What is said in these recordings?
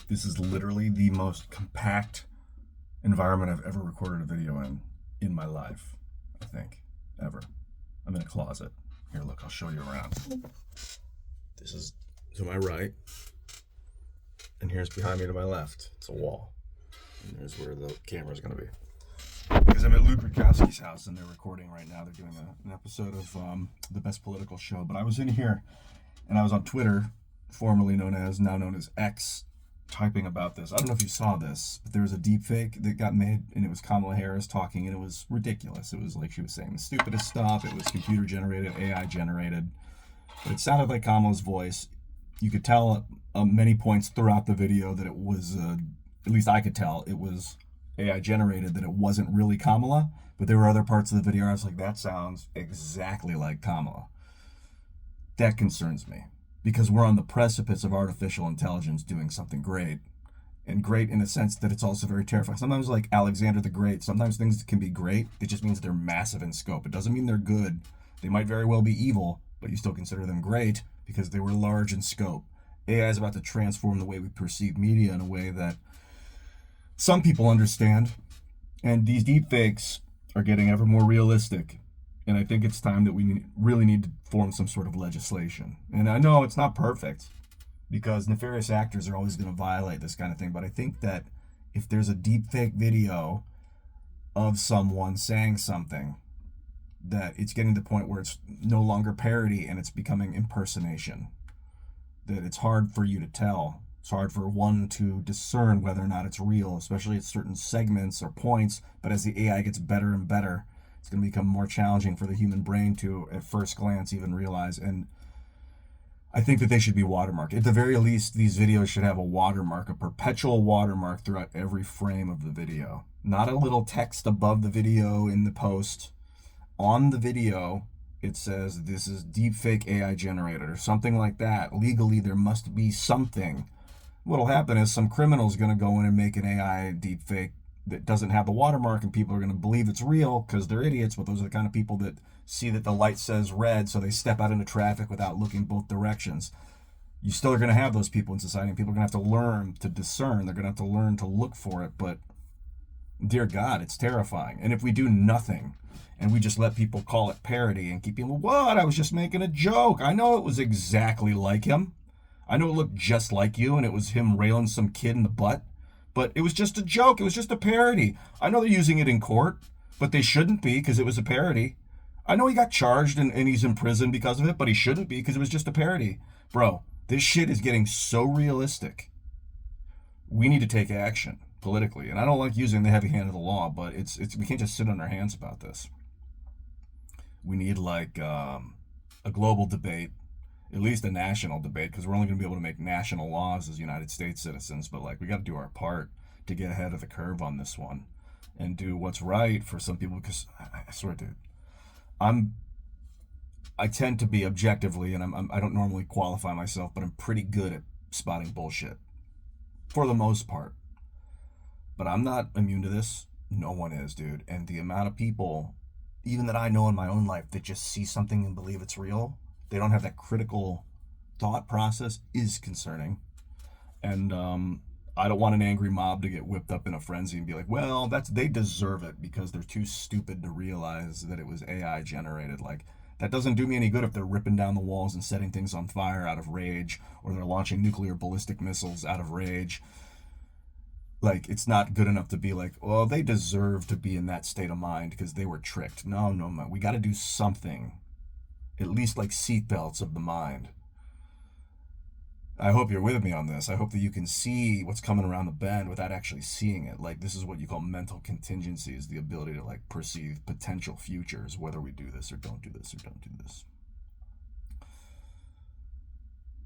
This is literally the most compact environment I've ever recorded a video in my life, I think, ever. I'm in a closet. Here, look, I'll show you around. This is to my right, and here's behind me to my left. It's a wall, and there's where the camera's gonna be. Because I'm at Luke Rudkowski's house, and they're recording right now. They're doing an episode of The Best Political Show. But I was in here, and I was on Twitter, now known as X, typing about this. I don't know if you saw this, but there was a deep fake that got made, and it was Kamala Harris talking, and it was ridiculous. It was like she was saying the stupidest stuff. It was computer generated, AI generated, but it sounded like Kamala's voice. You could tell at many points throughout the video that it was, at least I could tell, it was AI generated, that it wasn't really Kamala. But there were other parts of the video I was like, that sounds exactly like Kamala. That concerns me, because we're on the precipice of artificial intelligence doing something great, and great in the sense that it's also very terrifying. Sometimes, like Alexander the Great, sometimes things can be great. It just means they're massive in scope. It doesn't mean they're good. They might very well be evil, but you still consider them great because they were large in scope. AI is about to transform the way we perceive media in a way that some people understand, and these deepfakes are getting ever more realistic. And I think it's time that we really need to form some sort of legislation. And I know it's not perfect, because nefarious actors are always going to violate this kind of thing. But I think that if there's a deepfake video of someone saying something, that it's getting to the point where it's no longer parody and it's becoming impersonation. That it's hard for you to tell. It's hard for one to discern whether or not it's real, especially at certain segments or points. But as the AI gets better and better, it's going to become more challenging for the human brain to, at first glance, even realize. And I think that they should be watermarked. At the very least, these videos should have a watermark, a perpetual watermark throughout every frame of the video. Not a little text above the video in the post. On the video, it says this is deepfake AI generated or something like that. Legally, there must be something. What'll happen is some criminal's going to go in and make an AI deepfake that doesn't have the watermark, and people are going to believe it's real because they're idiots. But those are the kind of people that see that the light says red, so they step out into traffic without looking both directions. You still are going to have those people in society, and people are going to have to learn to discern. They're going to have to learn to look for it. But dear God, it's terrifying. And if we do nothing and we just let people call it parody and keep people, what? I was just making a joke. I know it was exactly like him. I know it looked just like you, and it was him railing some kid in the butt. But it was just a joke. It was just a parody. I know they're using it in court, but they shouldn't be, because it was a parody. I know he got charged and he's in prison because of it, but he shouldn't be, because it was just a parody. Bro, this shit is getting so realistic. We need to take action politically. And I don't like using the heavy hand of the law, but we can't just sit on our hands about this. We need like a global debate, at least a national debate, because we're only going to be able to make national laws as United States citizens. But like, we got to do our part to get ahead of the curve on this one and do what's right for some people. Because I swear, dude, I tend to be objectively, and I don't normally qualify myself, but I'm pretty good at spotting bullshit for the most part. But I'm not immune to this. No one is, dude. And the amount of people, even that I know in my own life, that just see something and believe it's real, they don't have that critical thought process, is concerning. And I don't want an angry mob to get whipped up in a frenzy and be like, well, they deserve it because they're too stupid to realize that it was AI generated. Like, that doesn't do me any good if they're ripping down the walls and setting things on fire out of rage, or they're launching nuclear ballistic missiles out of rage. Like, it's not good enough to be like, well, they deserve to be in that state of mind because they were tricked. No, man. We got to do something. At least like seatbelts of the mind. I hope you're with me on this. I hope that you can see what's coming around the bend without actually seeing it. Like, this is what you call mental contingencies, the ability to like perceive potential futures, whether we do this or don't do this or don't do this.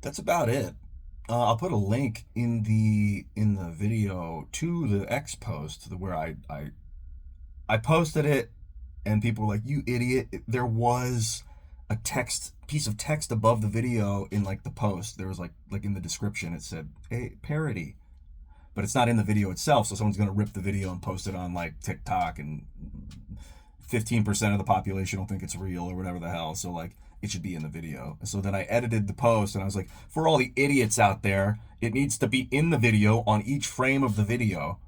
That's about it. I'll put a link in the video to the X post where I posted it, and people were like, "You idiot!" There was a piece of text above the video in like the post. There was like in the description, it said, "Hey, parody," but it's not in the video itself. So someone's gonna rip the video and post it on like TikTok, and 15% of the population don't think it's real or whatever the hell. So like, it should be in the video. And so then I edited the post and I was like, for all the idiots out there, it needs to be in the video on each frame of the video,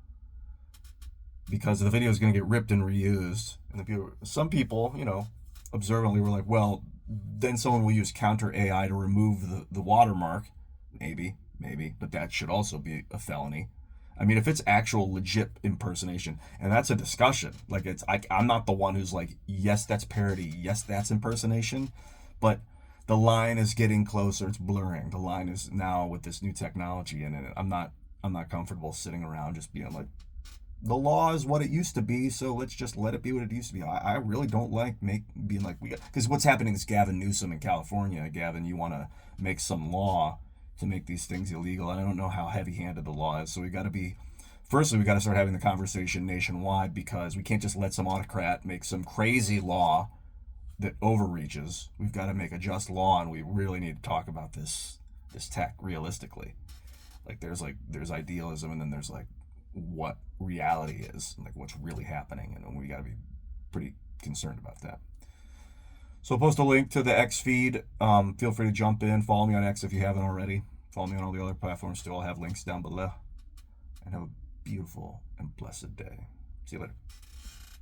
because the video is going to get ripped and reused. And some people, you know, observantly were like, well, then someone will use counter AI to remove the watermark. Maybe, but that should also be a felony. I mean, if it's actual legit impersonation, and that's a discussion. Like, I'm not the one who's like, yes, that's parody, yes, that's impersonation, but the line is getting closer. It's blurring. The line is now with this new technology, and I'm not comfortable sitting around just being like, the law is what it used to be, so let's just let it be what it used to be. I really don't like being like, because what's happening is Gavin Newsom in California. Gavin, you want to make some law to make these things illegal, and I don't know how heavy-handed the law is. So we got to start having the conversation nationwide, because we can't just let some autocrat make some crazy law that overreaches. We've got to make a just law, and we really need to talk about this tech realistically. Like, there's idealism, and then there's like what reality is, like what's really happening, and we got to be pretty concerned about that. So I'll post a link to the X feed. Feel free to jump in. Follow me on X if you haven't already. Follow me on all the other platforms. Still have links down below. And have a beautiful and blessed day. See you later.